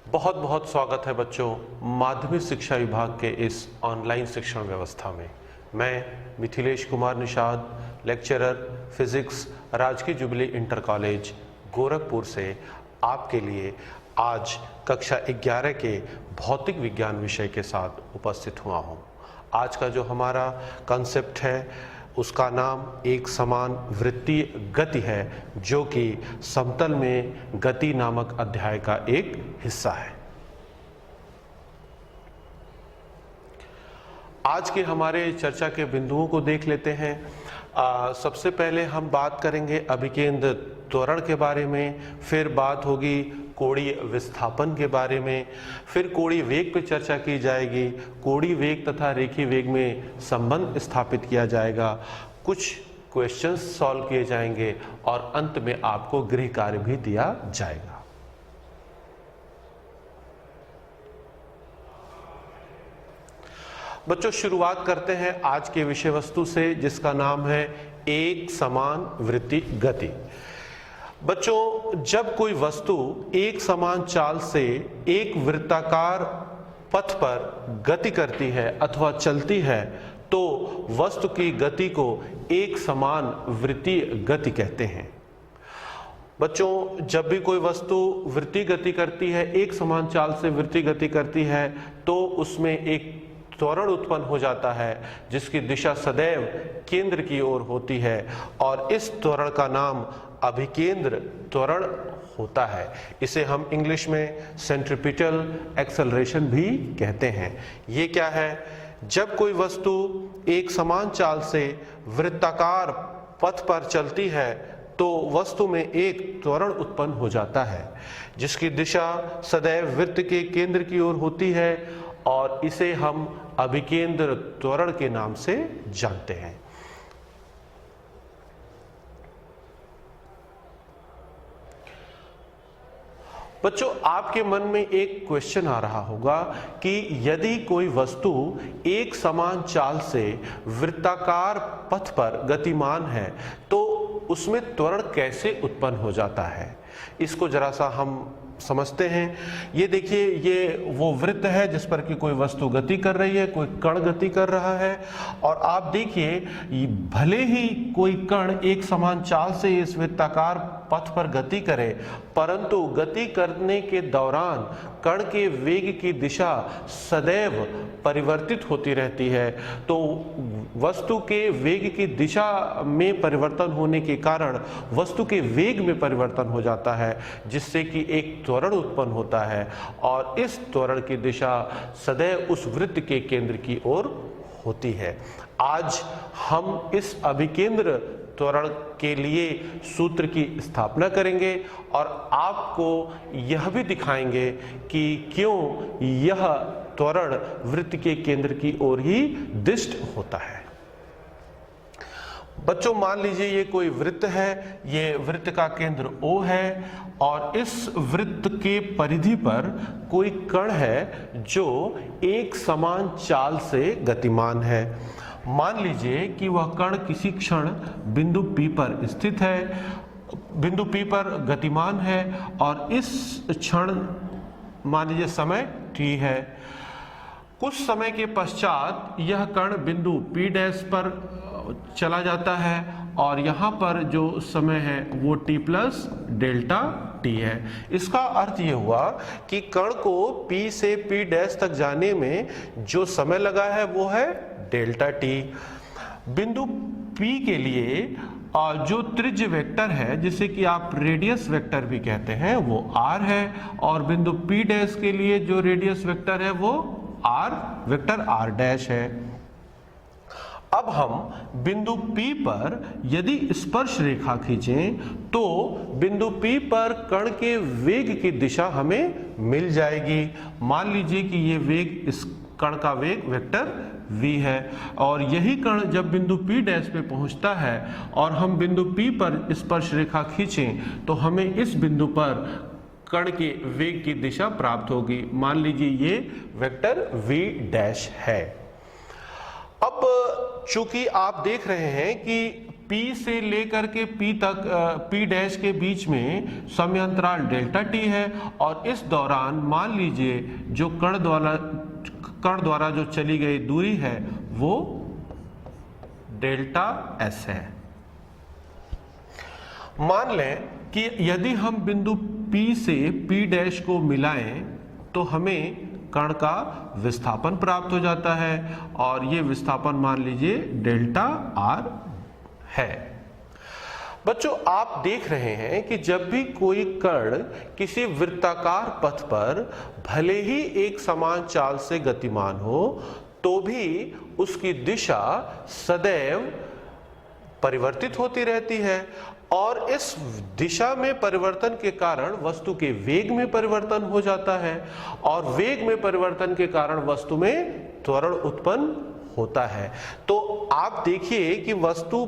बहुत बहुत स्वागत है बच्चों माध्यमिक शिक्षा विभाग के इस ऑनलाइन शिक्षण व्यवस्था में। मैं मिथिलेश कुमार निषाद, लेक्चरर फिजिक्स, राजकीय जुबली इंटर कॉलेज गोरखपुर से आपके लिए आज कक्षा 11 के भौतिक विज्ञान विषय के साथ उपस्थित हुआ हूँ। आज का जो हमारा कॉन्सेप्ट है उसका नाम एक समान वृत्तीय गति है, जो कि समतल में गति नामक अध्याय का एक हिस्सा है। आज के हमारे चर्चा के बिंदुओं को देख लेते हैं। सबसे पहले हम बात करेंगे अभिकेंद्र त्वरण के बारे में, फिर बात होगी कोणीय विस्थापन के बारे में, फिर कोणीय वेग पर चर्चा की जाएगी, कोणीय वेग तथा रेखीय वेग में संबंध स्थापित किया जाएगा, कुछ क्वेश्चंस सॉल्व किए जाएंगे और अंत में आपको गृह कार्य भी दिया जाएगा। बच्चों शुरुआत करते हैं आज के विषय वस्तु से, जिसका नाम है एक समान वृत्तीय गति। बच्चों जब कोई वस्तु एक समान चाल से एक वृत्ताकार पथ पर गति करती है अथवा चलती है तो वस्तु की गति को एक समान वृत्तीय गति कहते हैं। बच्चों जब भी कोई वस्तु वृत्तीय गति करती है, एक समान चाल से वृत्तीय गति करती है, तो उसमें एक त्वरण उत्पन्न हो जाता है जिसकी दिशा सदैव केंद्र की ओर होती है और इस त्वरण का नाम अभिकेंद्र त्वरण होता है। इसे हम इंग्लिश में सेंट्रीपिटल एक्सेलरेशन भी कहते हैं। ये क्या है? जब कोई वस्तु एक समान चाल से वृत्ताकार पथ पर चलती है तो वस्तु में एक त्वरण उत्पन्न हो जाता है जिसकी दिशा सदैव वृत्त के केंद्र की ओर होती है और इसे हम अभिकेंद्र त्वरण के नाम से जानते हैं। बच्चों आपके मन में एक क्वेश्चन आ रहा होगा कि यदि कोई वस्तु एक समान चाल से वृत्ताकार पथ पर गतिमान है तो उसमें त्वरण कैसे उत्पन्न हो जाता है, इसको जरा सा हम समझते हैं। ये देखिए, ये वो वृत्त है जिस पर कि कोई वस्तु गति कर रही है, कोई कण गति कर रहा है और आप देखिए भले ही कोई कण एक समान चाल से इस वृत्ताकार पथ पर गति करे, परंतु गति करने के दौरान कण के वेग की दिशा सदैव परिवर्तित होती रहती है। तो वस्तु के वेग की दिशा में परिवर्तन होने के कारण वस्तु के वेग में परिवर्तन हो जाता है जिससे कि एक त्वरण उत्पन्न होता है और इस त्वरण की दिशा सदैव उस वृत्त के केंद्र की ओर होती है। आज हम इस अभिकेंद्र त्वरण के लिए सूत्र की स्थापना करेंगे और आपको यह भी दिखाएंगे कि क्यों यह त्वरण वृत्त के केंद्र की ओर ही दिष्ट होता है। बच्चों मान लीजिए ये कोई वृत्त है, ये वृत्त का केंद्र O है और इस वृत्त के परिधि पर कोई कण है जो एक समान चाल से गतिमान है। मान लीजिए कि वह कण किसी क्षण बिंदु P पर स्थित है, बिंदु P पर गतिमान है और इस क्षण मान लीजिए समय t है। कुछ समय के पश्चात यह कण बिंदु P डैश पर चला जाता है और यहाँ पर जो समय है वो t प्लस डेल्टा t है। इसका अर्थ ये हुआ कि कण को P से P डैश तक जाने में जो समय लगा है वो है डेल्टा t। बिंदु P के लिए जो त्रिज्य वेक्टर है जिसे कि आप रेडियस वेक्टर भी कहते हैं वो r है और बिंदु P डैश के लिए जो रेडियस वेक्टर है वो r वेक्टर r डैश है। अब हम बिंदु P पर यदि स्पर्श रेखा खींचें तो बिंदु P पर कण के वेग की दिशा हमें मिल जाएगी। मान लीजिए कि ये वेग, इस कण का वेग वेक्टर v है और यही कण जब बिंदु P डैश पे पहुंचता है और हम बिंदु P पर स्पर्श रेखा खींचें तो हमें इस बिंदु पर कण के वेग की दिशा प्राप्त होगी। मान लीजिए ये वेक्टर v डैश है। अब चूंकि आप देख रहे हैं कि P से लेकर के P तक P डैश के बीच में समय अंतराल डेल्टा t है और इस दौरान मान लीजिए जो कण द्वारा जो चली गई दूरी है वो डेल्टा s है। मान लें कि यदि हम बिंदु P से P डैश को मिलाएं तो हमें कण का विस्थापन प्राप्त हो जाता है और ये विस्थापन मान लीजिए डेल्टा r है। बच्चों आप देख रहे हैं कि जब भी कोई कण किसी वृत्ताकार पथ पर भले ही एक समान चाल से गतिमान हो तो भी उसकी दिशा सदैव परिवर्तित होती रहती है और इस दिशा में परिवर्तन के कारण वस्तु के वेग में परिवर्तन हो जाता है और वेग में परिवर्तन के कारण वस्तु में त्वरण उत्पन्न होता है। तो आप देखिए कि वस्तु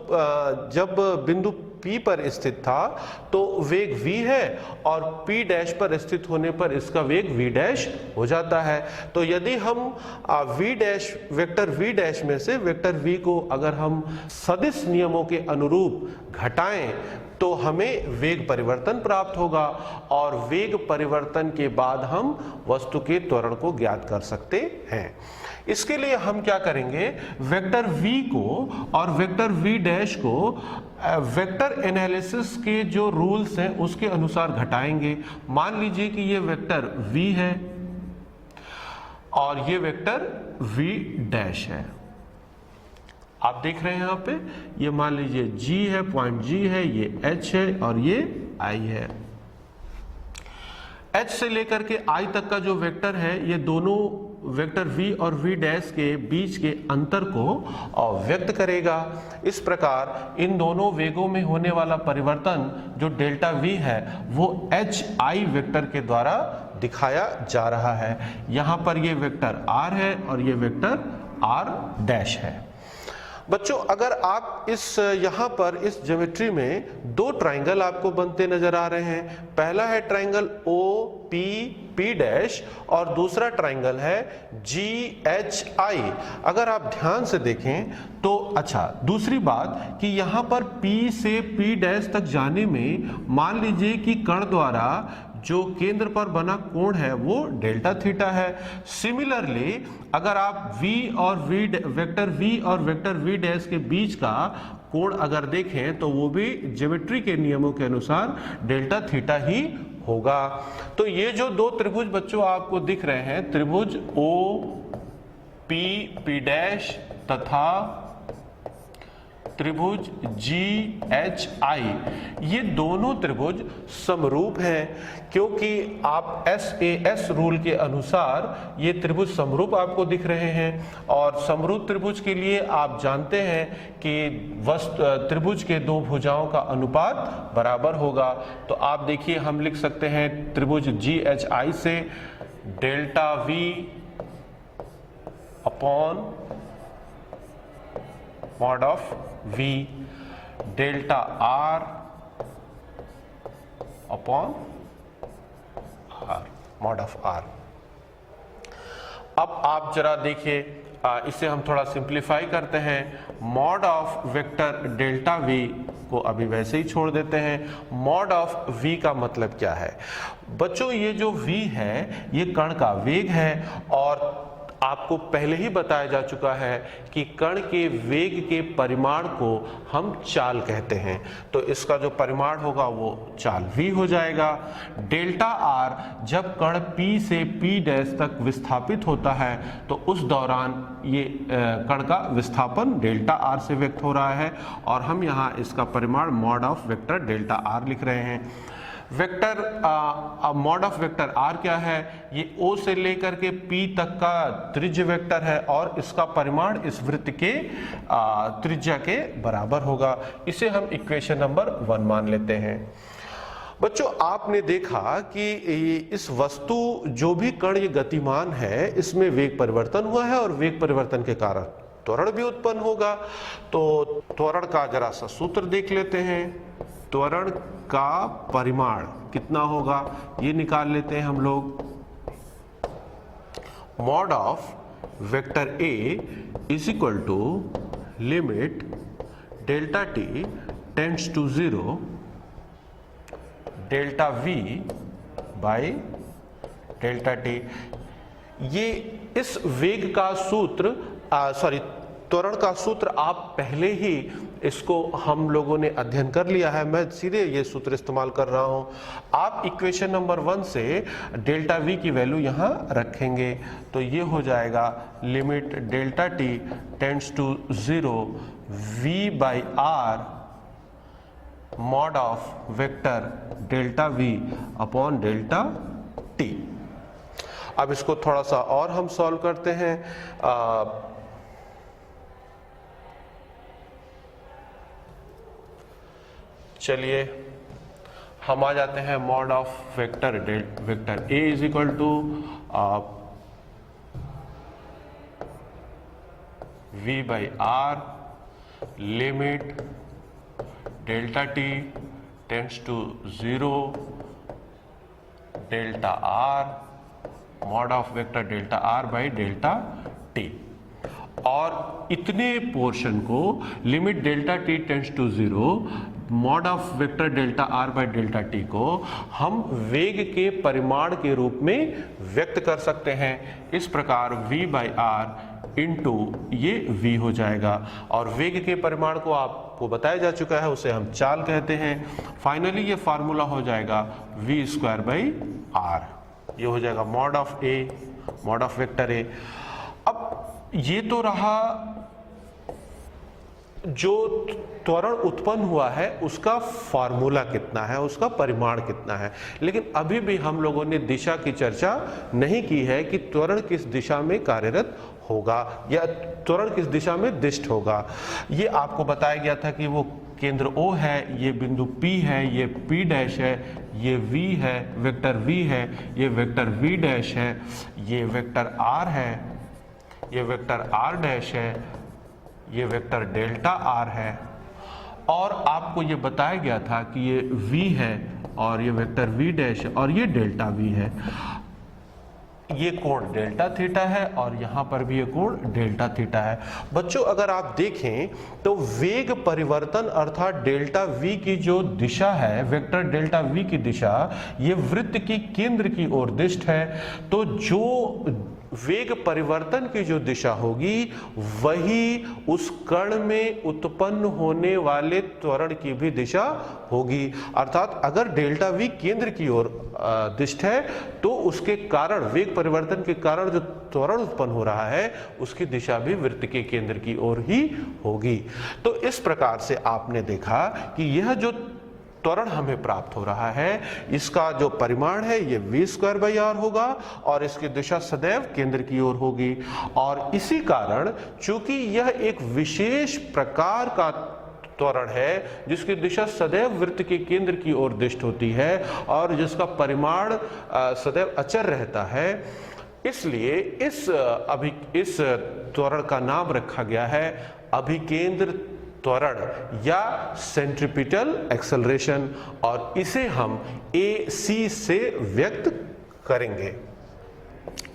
जब बिंदु P पर स्थित था तो वेग v है और P डैश पर स्थित होने पर इसका वेग v डैश हो जाता है। तो यदि हम वेक्टर v डैश में से वेक्टर v को अगर हम सदिश नियमों के अनुरूप घटाएं तो हमें वेग परिवर्तन प्राप्त होगा और वेग परिवर्तन के बाद हम वस्तु के त्वरण को ज्ञात कर सकते हैं। इसके लिए हम क्या करेंगे, वेक्टर v को और वेक्टर v डैश को वेक्टर एनालिसिस के जो रूल्स हैं उसके अनुसार घटाएंगे। मान लीजिए कि ये वेक्टर v है और ये वेक्टर v डैश है। आप देख रहे हैं यहाँ पे, ये मान लीजिए g है, पॉइंट g है, ये h है और ये i है। h से लेकर के i तक का जो वेक्टर है ये दोनों वेक्टर v और v डैश के बीच के अंतर को व्यक्त करेगा। इस प्रकार इन दोनों वेगों में होने वाला परिवर्तन जो डेल्टा v है वो hi वेक्टर के द्वारा दिखाया जा रहा है। यहाँ पर ये वेक्टर r है और ये वेक्टर r डैश है। बच्चों अगर आप यहाँ पर इस ज्योमेट्री में दो ट्राइंगल आपको बनते नजर आ रहे हैं। पहला है ट्राइंगल OPP डैश और दूसरा ट्राइंगल है GHI। अगर आप ध्यान से देखें तो अच्छा, दूसरी बात कि यहाँ पर P से P डैश तक जाने में मान लीजिए कि कण द्वारा जो केंद्र पर बना कोण है वो डेल्टा थीटा है। सिमिलरली अगर आप वेक्टर v और वेक्टर v डैश के बीच का कोण अगर देखें तो वो भी ज्योमेट्री के नियमों के अनुसार डेल्टा थीटा ही होगा। तो ये जो दो त्रिभुज बच्चों आपको दिख रहे हैं, त्रिभुज OPP डैश तथा त्रिभुज GHI, ये दोनों त्रिभुज समरूप हैं क्योंकि आप SAS रूल के अनुसार ये त्रिभुज समरूप आपको दिख रहे हैं और समरूप त्रिभुज के लिए आप जानते हैं कि त्रिभुज के दो भुजाओं का अनुपात बराबर होगा। तो आप देखिए हम लिख सकते हैं त्रिभुज GHI से delta V upon mod of V delta R upon R mod of R। अब आप जरा देखिए, इसे हम थोड़ा सिंप्लीफाई करते हैं। Mod of vector delta V को अभी वैसे ही छोड़ देते हैं। मॉड ऑफ V का मतलब क्या है बच्चों, ये जो V है ये कण का वेग है और आपको पहले ही बताया जा चुका है कि कण के वेग के परिमाण को हम चाल कहते हैं। तो इसका जो परिमाण होगा वो चाल v हो जाएगा। डेल्टा r जब कण P से P डैश तक विस्थापित होता है तो उस दौरान ये कण का विस्थापन डेल्टा r से व्यक्त हो रहा है और हम यहाँ इसका परिमाण mod of vector delta r लिख रहे हैं। Vector mod of vector r क्या है, ये O से लेकर के P तक का त्रिज्य वेक्टर है और इसका परिमाण इस वृत्त के त्रिज्या के बराबर होगा। इसे हम इक्वेशन नंबर 1 मान लेते हैं। बच्चों आपने देखा कि इस वस्तु जो भी कण ये गतिमान है इसमें वेग परिवर्तन हुआ है और वेग परिवर्तन के कारण त्वरण भी उत्पन्न होगा। तो त्वरण का जरा सा सूत्र देख लेते हैं। त्वरण का परिमाण कितना होगा ये निकाल लेते हैं हम लोग। Mod of vector A is equal to limit delta T tends to 0 delta V by delta T. ये इस वेग का सूत्र त्वरण का सूत्र आप पहले ही इसको हम लोगों ने अध्ययन कर लिया है, मैं सीधे ये सूत्र इस्तेमाल कर रहा हूं। आप इक्वेशन नंबर 1 से डेल्टा वी की वैल्यू यहां रखेंगे तो ये हो जाएगा limit delta T tends to 0 V by R mod of vector delta V upon delta T. अब इसको थोड़ा सा और हम सॉल्व करते हैं। चलिए हम आ जाते हैं mod of vector A is equal to V by R limit delta T tends to 0 delta R mod of vector delta R by delta T. और इतने पोर्शन को limit delta T tends to 0 mod of vector delta R by delta T को हम वेग के परिमाण के रूप में व्यक्त कर सकते हैं। इस प्रकार v बाई आर इंटू ये v हो जाएगा और वेग के परिमाण को आपको बताया जा चुका है, उसे हम चाल कहते हैं। फाइनली ये फार्मूला हो जाएगा v स्क्वायर बाई आर, ये हो जाएगा mod of A, mod of vector ए। अब ये तो रहा जो त्वरण उत्पन्न हुआ है उसका फार्मूला कितना है, उसका परिमाण कितना है, लेकिन अभी भी हम लोगों ने दिशा की चर्चा नहीं की है कि त्वरण किस दिशा में कार्यरत होगा या त्वरण किस दिशा में दिष्ट होगा। ये आपको बताया गया था कि वो केंद्र O है, ये बिंदु P है, ये P डैश है, ये V है, वेक्टर V है, ये वेक्टर V डैश है, ये वेक्टर R है, ये वेक्टर R डैश है, ये वेक्टर डेल्टा आर है। और आपको ये बताया गया था कि ये v है और ये वेक्टर v डैश है और ये डेल्टा v है। ये कोण डेल्टा थीटा है और यहां पर भी ये कोण डेल्टा थीटा है। बच्चों अगर आप देखें तो वेग परिवर्तन अर्थात डेल्टा v की जो दिशा है, वेक्टर डेल्टा v की दिशा, ये वृत्त की केंद्र की ओर दिष्ट है। तो जो वेग परिवर्तन की जो दिशा होगी वही उस कण में उत्पन्न होने वाले त्वरण की भी दिशा होगी। अर्थात अगर डेल्टा v केंद्र की ओर दिष्ट है तो उसके कारण, वेग परिवर्तन के कारण जो त्वरण उत्पन्न हो रहा है उसकी दिशा भी वृत्त के केंद्र की ओर ही होगी। तो इस प्रकार से आपने देखा कि यह जो त्वरण हमें प्राप्त हो रहा है इसका जो परिमाण है ये v स्क्वायर बाई आर होगा और इसकी दिशा सदैव केंद्र की ओर होगी। और इसी कारण चूंकि यह एक विशेष प्रकार का त्वरण है जिसकी दिशा सदैव वृत्त के केंद्र की ओर दिष्ट होती है और जिसका परिमाण सदैव अचर रहता है, इसलिए इस त्वरण का नाम रखा गया है अभिकेंद्र त्वरण या सेंट्रीपिटल एक्सेलरेशन और इसे हम AC से व्यक्त करेंगे।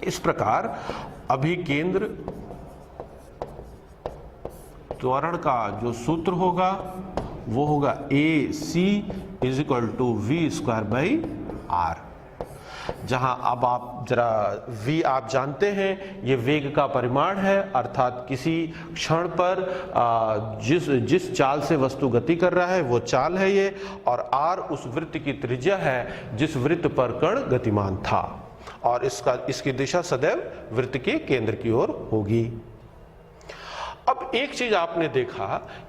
इस प्रकार अभिकेंद्र त्वरण का जो सूत्र होगा वो होगा AC is equal to V square by R, जहां अब आप जरा v आप जानते हैं ये वेग का परिमाण है, अर्थात किसी क्षण पर जिस चाल से वस्तु गति कर रहा है वो चाल है ये, और r उस वृत्त की त्रिज्या है जिस वृत्त पर कण गतिमान था और इसकी दिशा सदैव वृत्त के केंद्र की ओर होगी। अब एक चीज आपने देखा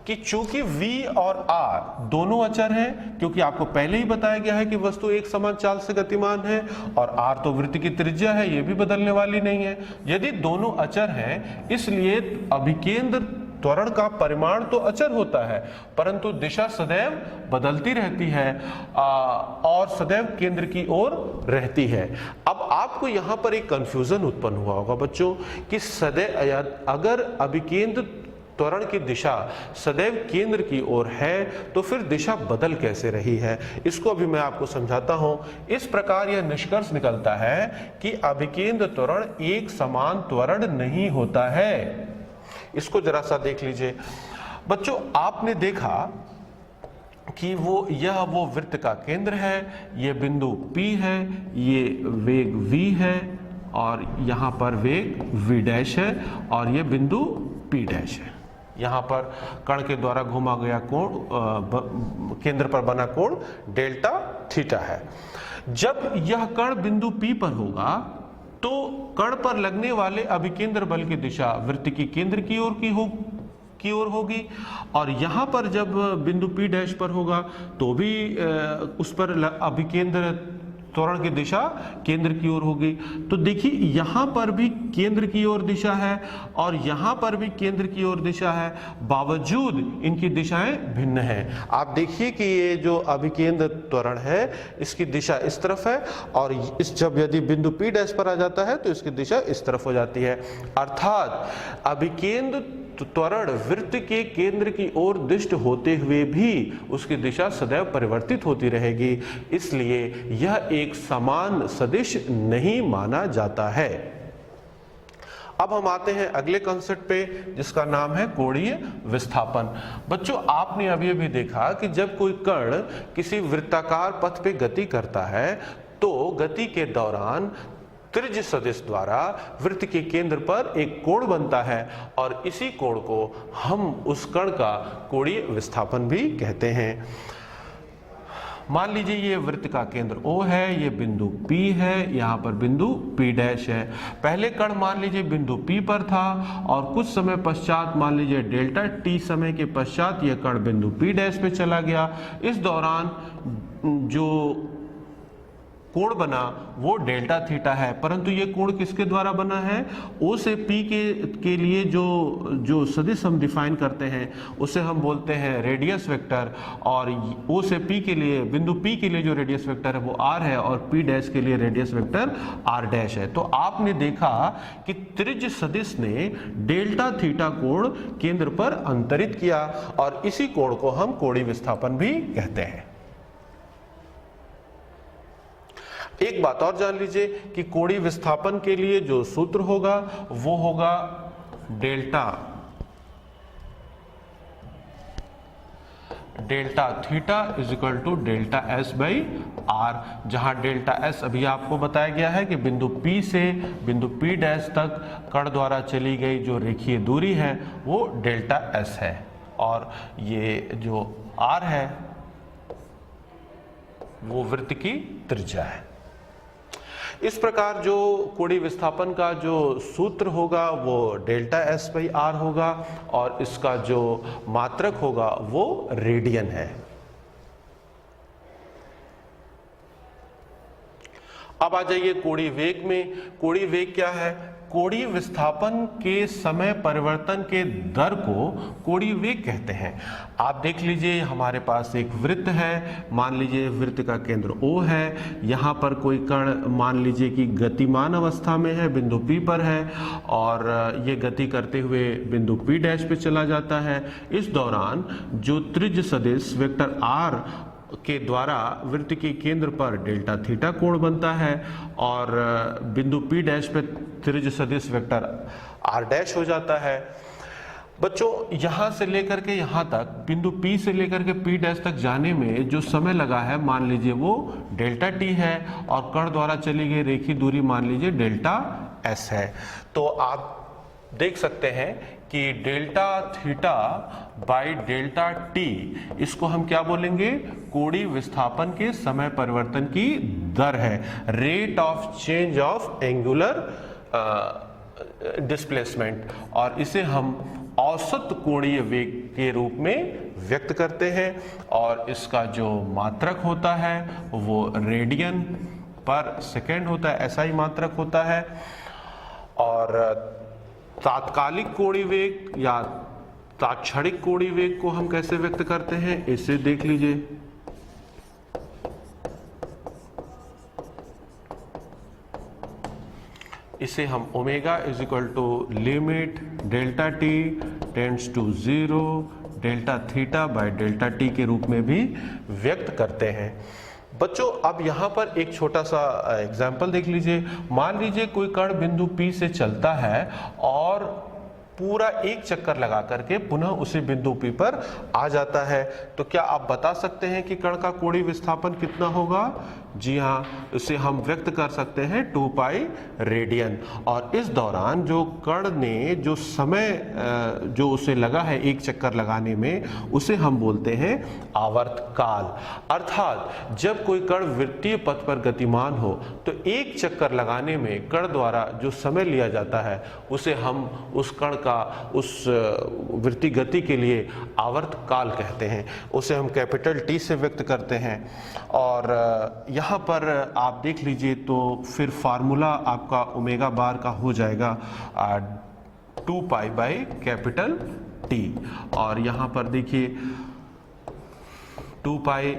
कि चूंकि v और r दोनों अचर हैं, क्योंकि आपको पहले ही बताया गया है कि वस्तु एक समान चाल से गतिमान है और r तो वृत्त की त्रिज्या है, ये भी बदलने वाली नहीं है। यदि दोनों अचर हैं इसलिए अभिकेंद्र त्वरण का परिमाण तो अचर होता है परंतु दिशा सदैव बदलती रहती है और सदैव केंद्र की ओर रहती है। अब आपको यहां पर एक कंफ्यूजन उत्पन्न हुआ होगा बच्चों कि सदैव अगर अभिकेंद्र त्वरण की दिशा सदैव केंद्र की ओर है तो फिर दिशा बदल कैसे रही है, इसको अभी मैं आपको समझाता हूं। इस प्रकार यह निष्कर्ष निकलता है कि अभिकेंद्र त्वरण एक समान त्वरण नहीं होता है। इसको जरा सा देख लीजिए। बच्चों आपने देखा कि यह वो वृत्त का केंद्र है, ये बिंदु P है, ये वेग V है और यहाँ पर वेग V डैश है और ये बिंदु P डैश है। यहाँ पर कण के द्वारा घुमा गया कोण केंद्र पर बना कोण डेल्टा थीटा है। जब यह कण बिंदु P पर होगा तो कण पर लगने वाले अभिकेंद्र बल की दिशा वृत्त की केंद्र की ओर होगी और यहां पर जब बिंदु P डैश पर होगा तो भी उस पर अभिकेंद्र त्वरण की दिशा केंद्र की ओर होगी। तो देखिए यहां पर भी केंद्र की ओर दिशा है और यहां पर भी केंद्र की ओर दिशा है, बावजूद इनकी दिशाएं भिन्न हैं। आप देखिए कि ये जो अभिकेंद्र त्वरण है इसकी दिशा इस तरफ है और जब यदि बिंदु P डैश पर आ जाता है तो इसकी दिशा इस तरफ हो जाती है। अर्थात अभिकेंद्र त्वरण वृत्त के केंद्र की ओर दिष्ट होते हुए भी उसकी दिशा सदैव परिवर्तित होती रहेगी, इसलिए यह एक समान सदिश नहीं माना जाता है। अब हम आते हैं अगले कॉन्सेप्ट पे जिसका नाम है कोणीय विस्थापन। बच्चों आपने अभी देखा कि जब कोई कण किसी वृत्ताकार पथ पे गति करता है तो गति के दौरान त्रिज्य सदिश द्वारा वृत्त के केंद्र पर एक कोण बनता है और इसी कोण को हम उस कण का कोणीय विस्थापन भी कहते हैं। मान लीजिए ये वृत्त का केंद्र O है, ये बिंदु P है, यहाँ पर बिंदु P डैश है। पहले कण मान लीजिए बिंदु P पर था और कुछ समय पश्चात मान लीजिए डेल्टा t समय के पश्चात यह कण बिंदु P डैश पे चला गया। इस दौरान जो कोण बना वो डेल्टा थीटा है, परंतु ये कोण किसके द्वारा बना है? O से P के लिए जो सदिश हम डिफाइन करते हैं उसे हम बोलते हैं रेडियस वेक्टर और O से P के लिए बिंदु P के लिए जो रेडियस वेक्टर है वो r है और P डैश के लिए रेडियस वेक्टर r डैश है। तो आपने देखा कि त्रिज्य सदिश ने डेल्टा थीटा कोण केंद्र पर अंतरित किया और इसी कोण को हम कोणीय विस्थापन भी कहते हैं। एक बात और जान लीजिए कि कोणीय विस्थापन के लिए जो सूत्र होगा वो होगा delta theta is equal to delta S by R, जहां डेल्टा एस अभी आपको बताया गया है कि बिंदु P से बिंदु P डैश तक कण द्वारा चली गई जो रेखीय दूरी है वो डेल्टा एस है और ये जो आर है वो वृत्त की त्रिज्या है। इस प्रकार जो कोणीय विस्थापन का जो सूत्र होगा वो डेल्टा एस बाई आर होगा और इसका जो मात्रक होगा वो रेडियन है। अब आ जाइए कोणीय वेग में। कोणीय वेग क्या है? कोणीय विस्थापन के समय परिवर्तन के दर को कोणीय वेग कहते हैं। आप देख लीजिए हमारे पास एक वृत्त है, मान लीजिए वृत्त का केंद्र O है, यहाँ पर कोई कण मान लीजिए कि गतिमान अवस्था में है, बिंदु P पर है और ये गति करते हुए बिंदु P डैश पे चला जाता है। इस दौरान जो त्रिज्य सदिश वेक्टर r के द्वारा वृत्त के केंद्र पर डेल्टा थीटा कोण बनता है और बिंदु P डैश पे त्रिज्य सदिश वेक्टर r डैश हो जाता है। बच्चों यहां से लेकर के यहां तक बिंदु P से लेकर के P डैश तक जाने में जो समय लगा है मान लीजिए वो डेल्टा t है और कण द्वारा चली गई रेखीय दूरी मान लीजिए डेल्टा s है। तो आप देख सकते हैं कि delta theta by delta T इसको हम क्या बोलेंगे? कोणीय विस्थापन के समय परिवर्तन की दर है, rate of change of angular displacement, और इसे हम औसत कोणीय वेग के रूप में व्यक्त करते हैं और इसका जो मात्रक होता है वो रेडियन पर सेकेंड होता है, ऐसा ही मात्रक होता है। और तात्कालिक कोणीय वेग या तात्क्षणिक कोणीय वेग को हम कैसे व्यक्त करते हैं इसे देख लीजिए। इसे हम omega is equal to limit delta T tends to 0 delta theta by delta T के रूप में भी व्यक्त करते हैं। बच्चों अब यहाँ पर एक छोटा सा एग्जाम्पल देख लीजिए। मान लीजिए कोई कण बिंदु P से चलता है और पूरा एक चक्कर लगा करके पुनः उसी बिंदु P पर आ जाता है। तो क्या आप बता सकते हैं कि कण का कोणीय विस्थापन कितना होगा? जी हाँ, इसे हम व्यक्त कर सकते हैं 2 पाई रेडियन। और इस दौरान जो कण ने जो समय जो उसे लगा है एक चक्कर लगाने में, उसे हम बोलते हैं आवर्त काल। अर्थात जब कोई कण वृत्तीय पथ पर गतिमान हो तो एक चक्कर लगाने में कण द्वारा जो समय लिया जाता है उसे हम उस कण का उस वृत्तीय गति के लिए आवर्त काल कहते हैं। उसे हम कैपिटल T से व्यक्त करते हैं। और यहाँ पर आप देख लीजिए तो फिर फार्मूला आपका ओमेगा बार का हो जाएगा 2 पाई बाई कैपिटल T। और यहाँ पर देखिए 2 पाई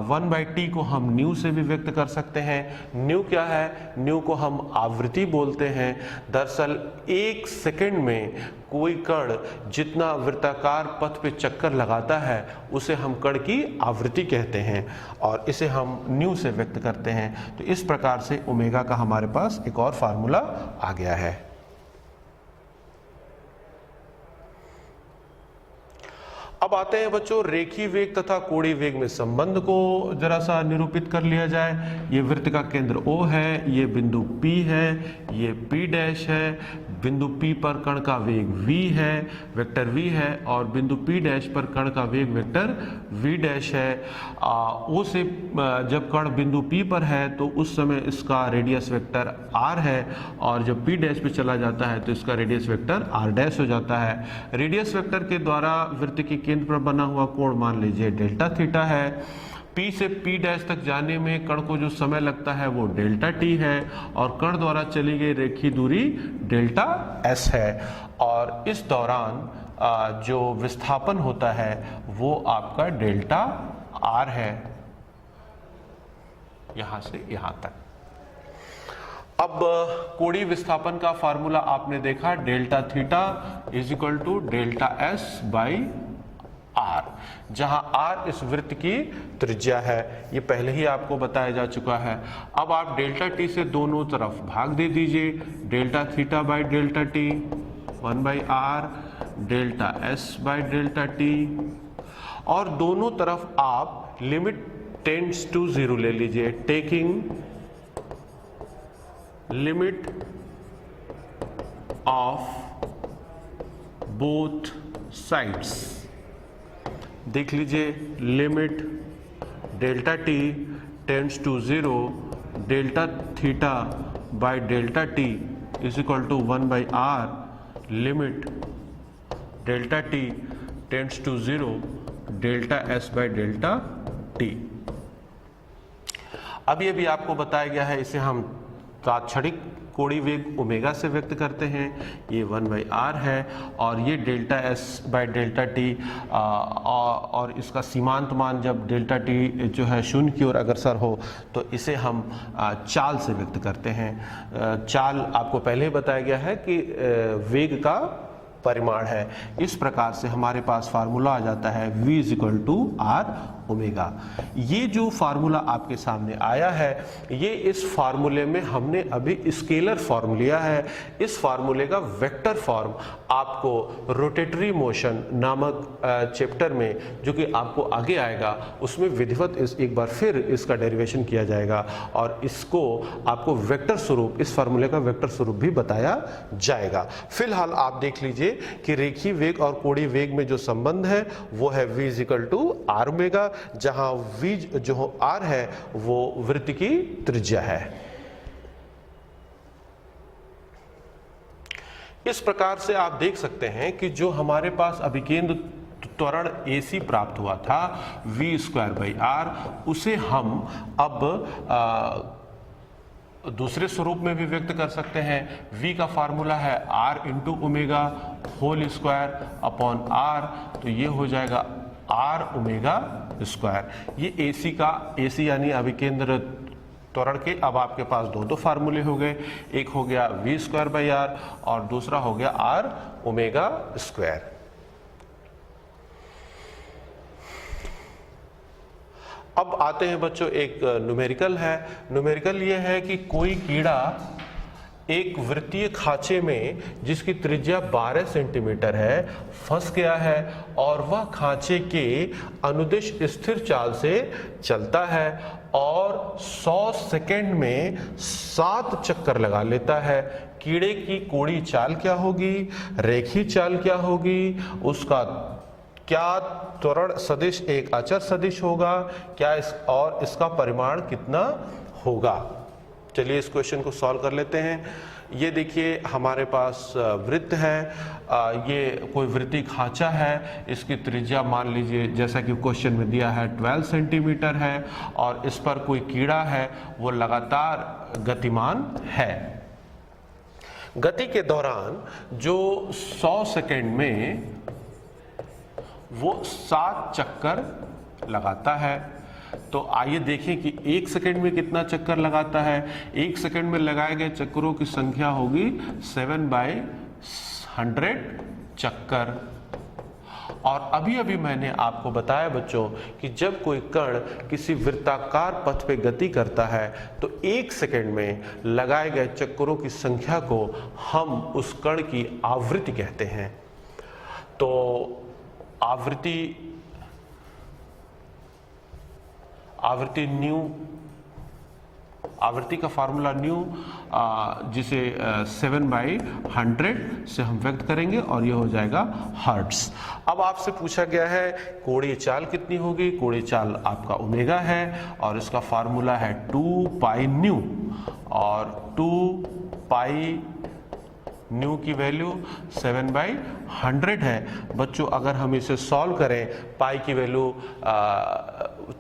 1 बाई टी को हम न्यू से भी व्यक्त कर सकते हैं। न्यू क्या है? न्यू को हम आवृत्ति बोलते हैं। दरअसल एक सेकंड में कोई कण जितना वृत्ताकार पथ पे चक्कर लगाता है उसे हम कण की आवृत्ति कहते हैं और इसे हम न्यू से व्यक्त करते हैं। तो इस प्रकार से ओमेगा का हमारे पास एक और फार्मूला आ गया है। अब आते हैं बच्चों रेखीय वेग तथा कोणीय वेग में संबंध को जरा सा निरूपित कर लिया जाए। ये वृत्त का केंद्र O है, ये बिंदु P है, ये P डैश है, बिंदु P पर कण का वेग v है, वेक्टर v है, और बिंदु P डैश पर कण का वेग वेक्टर v डैश है। O से जब कण बिंदु P पर है तो उस समय इसका रेडियस वेक्टर r है, और जब P डैश पे चला जाता है तो इसका रेडियस वेक्टर r डैश हो जाता है। रेडियस वेक्टर के द्वारा वृत्त के केंद्र पर बना हुआ कोण मान लीजिए डेल्टा थीटा है। P से P डैश तक जाने में कण को जो समय लगता है वो डेल्टा T है, और कण द्वारा चली गई रेखीय दूरी डेल्टा S है। और इस दौरान जो विस्थापन होता है वो आपका डेल्टा R है, यहां से यहां तक। अब कोणीय विस्थापन का फार्मूला आपने देखा, delta theta is equal to delta S by R, जहां R इस वृत्त की त्रिज्या है। ये पहले ही आपको बताया जा चुका है। अब आप डेल्टा T से दोनों तरफ भाग दे दीजिए, delta theta by delta T 1 by R, delta S by delta T, और दोनों तरफ आप लिमिट टेंड्स टू 0 ले लीजिए, taking limit of both sides. देख लीजिए, limit delta T tends to 0, delta theta by delta T is equal to 1 by R, limit delta T tends to 0, delta S by delta T। अब ये भी आपको बताया गया है, इसे हम तात्क्षणिक कोणीय वेग ओमेगा से व्यक्त करते हैं। ये 1 बाई R है, और ये delta S by delta T, और इसका सीमांत मान जब डेल्टा T जो है शून्य की ओर अग्रसर हो तो इसे हम चाल से व्यक्त करते हैं। चाल आपको पहले ही बताया गया है कि वेग का परिमाण है। इस प्रकार से हमारे पास फार्मूला आ जाता है v is equal to R omega. ये जो फार्मूला आपके सामने आया है, ये इस फार्मूले में हमने अभी स्केलर फॉर्म लिया है। इस फार्मूले का वेक्टर फॉर्म आपको रोटेटरी मोशन नामक चैप्टर में, जो कि आपको आगे आएगा, उसमें विधिवत एक बार फिर इसका डेरिवेशन किया जाएगा, और इसको आपको वेक्टर स्वरूप, इस फार्मूले का वेक्टर स्वरूप भी बताया जाएगा। फिलहाल आप देख लीजिए कि रेखीय वेग और कोणीय वेग में जो संबंध है वो है v is equal to R omega, जहां v जो R है वो वृत्त की त्रिज्या है। इस प्रकार से आप देख सकते हैं कि जो हमारे पास अभिकेंद्र त्वरण AC प्राप्त हुआ था v स्क्वायर बाई R, उसे हम अब दूसरे स्वरूप में भी व्यक्त कर सकते हैं। v का फार्मूला है R into omega whole square upon R, तो ये हो जाएगा R ओमेगा स्क्वायर। ये AC यानी अभिकेंद्र त्वरण के अब आपके पास दो फार्मूले हो गए, एक हो गया v स्क्वायर बाई R और दूसरा हो गया R ओमेगा स्क्वायर। अब आते हैं बच्चों, एक न्यूमेरिकल है। न्यूमेरिकल ये है कि कोई कीड़ा एक वृत्तीय खांचे में जिसकी त्रिज्या 12 सेंटीमीटर है फंस गया है और वह खांचे के अनुदिश स्थिर चाल से चलता है और 100 सेकंड में 7 चक्कर लगा लेता है। कीड़े की कोणीय चाल क्या होगी, रेखीय चाल क्या होगी, उसका क्या त्वरण सदिश एक अचर सदिश होगा, क्या इसका परिमाण कितना होगा। चलिए इस क्वेश्चन को सॉल्व कर लेते हैं। ये देखिए हमारे पास वृत्त है, ये कोई वृत्तीय खांचा है, इसकी त्रिज्या मान लीजिए जैसा कि क्वेश्चन में दिया है 12 सेंटीमीटर है और इस पर कोई कीड़ा है, वो लगातार गतिमान है। गति के दौरान जो 100 सेकंड में वो 7 चक्कर लगाता है। तो आइए देखें कि 1 सेकंड में कितना चक्कर लगाता है। 1 सेकंड में लगाए गए चक्करों की संख्या होगी 7/100 चक्कर। और अभी अभी मैंने आपको बताया बच्चों कि जब कोई कण किसी वृत्ताकार पथ पे गति करता है तो 1 सेकंड में लगाए गए चक्करों की संख्या को हम उस कण की आवृत्ति कहते हैं। तो आवृत्ति का फार्मूला न्यू जिसे 7/100 से हम व्यक्त करेंगे और ये हो जाएगा हर्ट्ज। अब आपसे पूछा गया है कोणीय चाल कितनी होगी। कोणीय चाल आपका ओमेगा है और इसका फार्मूला है 2π न्यू और 2π न्यू की वैल्यू 7/100 है। बच्चों अगर हम इसे सॉल्व करें पाई की वैल्यू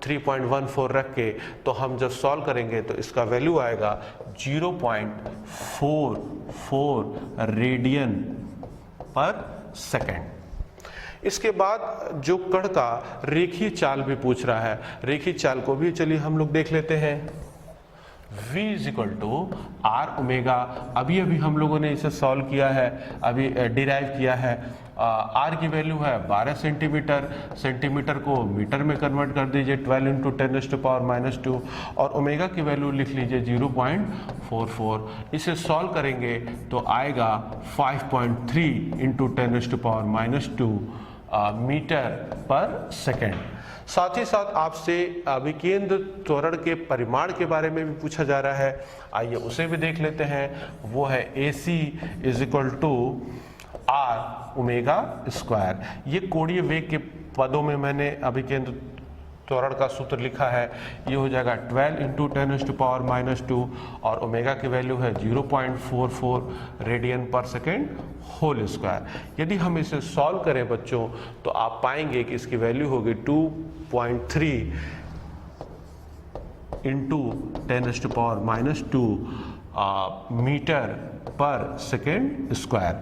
3.14 रख के, तो हम जब सॉल्व करेंगे तो इसका वैल्यू आएगा 0.44 रेडियन पर सेकेंड। इसके बाद जो कण का रेखीय चाल भी पूछ रहा है, रेखीय चाल को भी चलिए हम लोग देख लेते हैं। V R ओमेगा, अभी अभी हम लोगों ने इसे सॉल्व किया है, अभी डिराइव किया है। R की वैल्यू है 12 सेंटीमीटर, सेंटीमीटर को मीटर में कन्वर्ट कर दीजिए 12 × 10⁻², और ओमेगा की वैल्यू लिख लीजिए 0.44। इसे सॉल्व करेंगे तो आएगा 5.3 × 10⁻² मीटर पर सेकेंड। साथ ही साथ आपसे अभिकेंद्र त्वरण के परिमाण के बारे में भी पूछा जा रहा है, आइए उसे भी देख लेते हैं। वो है AC = R ओमेगा स्क्वायर। ये कोणीय वेग के पदों में मैंने अभिकेंद्र त्वरण का सूत्र लिखा है, ये हो जाएगा 12 × 10⁻² और ओमेगा की वैल्यू है 0.44 रेडियन पर सेकेंड होल स्क्वायर। यदि हम इसे सॉल्व करें बच्चों तो आप पाएंगे कि इसकी वैल्यू होगी 2.3 × 10⁻² मीटर पर सेकेंड स्क्वायर।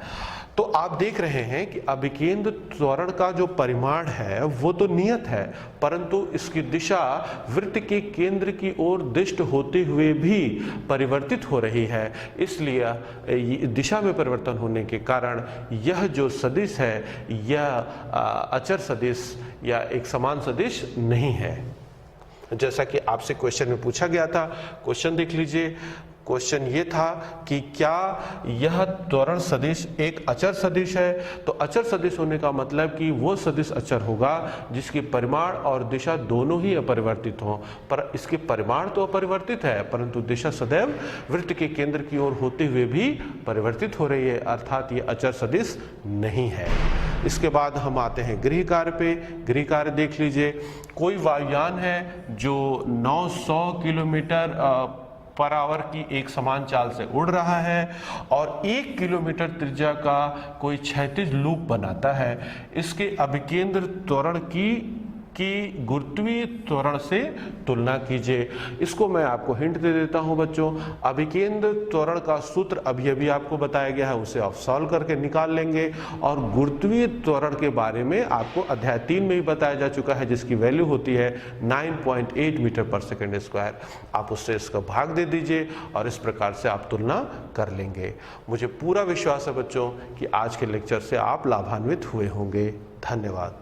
तो आप देख रहे हैं कि अभिकेंद्र त्वरण का जो परिमाण है वो तो नियत है, परंतु इसकी दिशा वृत्त के केंद्र की ओर दिष्ट होते हुए भी परिवर्तित हो रही है। इसलिए दिशा में परिवर्तन होने के कारण यह जो सदिश है यह अचर सदिश या एक समान सदिश नहीं है। जैसा कि आपसे क्वेश्चन में पूछा गया था, क्वेश्चन देख लीजिए। क्वेश्चन ये था कि क्या यह त्वरण सदिश एक अचर सदिश है। तो अचर सदिश होने का मतलब कि वो सदिश अचर होगा जिसके परिमाण और दिशा दोनों ही अपरिवर्तित हों। पर इसके परिमाण तो अपरिवर्तित है परंतु दिशा सदैव वृत्त के केंद्र की ओर होते हुए भी परिवर्तित हो रही है, अर्थात ये अचर सदिश नहीं है। इसके बाद हम आते हैं गृह कार्य पे। गृह कार्य देख लीजिए। कोई वायुयान है जो 900 किलोमीटर पर आवर की एक समान चाल से उड़ रहा है और 1 किलोमीटर त्रिज्या का कोई क्षैतिज लूप बनाता है। इसके अभिकेंद्र त्वरण की गुरुत्वीय त्वरण से तुलना कीजिए। इसको मैं आपको हिंट दे देता हूं बच्चों। अभिकेंद्र त्वरण का सूत्र अभी अभी आपको बताया गया है, उसे आप सॉल्व करके निकाल लेंगे। और गुरुत्वीय त्वरण के बारे में आपको अध्याय 3 में भी बताया जा चुका है, जिसकी वैल्यू होती है 9.8 मीटर पर सेकेंड स्क्वायर। आप उससे इसका भाग दे दीजिए और इस प्रकार से आप तुलना कर लेंगे। मुझे पूरा विश्वास है बच्चों कि आज के लेक्चर से आप लाभान्वित हुए होंगे। धन्यवाद।